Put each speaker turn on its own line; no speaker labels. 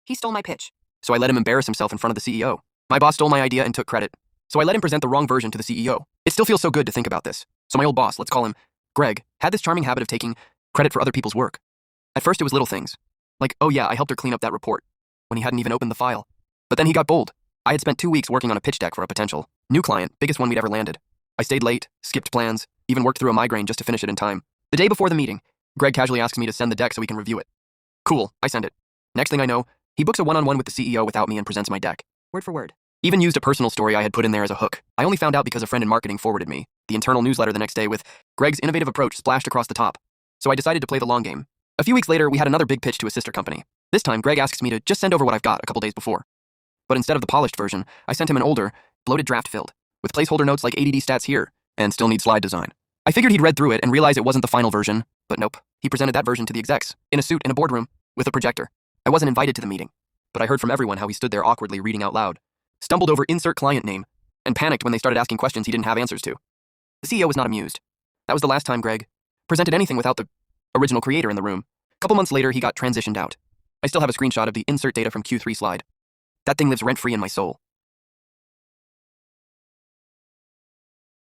He stole my pitch.
So I let him embarrass himself in front of the CEO. My boss stole my idea and took credit. So I let him present the wrong version to the CEO. It still feels so good to think about this. So my old boss, let's call him Greg, had this charming habit of taking credit for other people's work. At first it was little things. Like, oh yeah, I helped her clean up that report, when he hadn't even opened the file. But then he got bold. I had spent 2 weeks working on a pitch deck for a potential new client, biggest one we'd ever landed. I stayed late, skipped plans, even worked through a migraine just to finish it in time. The day before the meeting, Greg casually asks me to send the deck so we can review it. Cool, I send it. Next thing I know, he books a one-on-one with the CEO without me and presents my deck.
Word for word.
Even used a personal story I had put in there as a hook. I only found out because a friend in marketing forwarded me the internal newsletter the next day with Greg's innovative approach splashed across the top. So I decided to play the long game. A few weeks later, we had another big pitch to a sister company. This time, Greg asks me to just send over what I've got a couple days before. But instead of the polished version, I sent him an older, bloated draft filled, with placeholder notes like ADD stats here, and still need slide design. I figured he'd read through it and realize it wasn't the final version, but nope. He presented that version to the execs, in a suit in a boardroom, with a projector. I wasn't invited to the meeting, but I heard from everyone how he stood there awkwardly reading out loud, stumbled over insert client name, and panicked when they started asking questions he didn't have answers to. The CEO was not amused. That was the last time Greg presented anything without the original creator in the room. A couple months later, he got transitioned out. I still have a screenshot of the insert data from Q3 slide. That thing lives rent-free in my soul.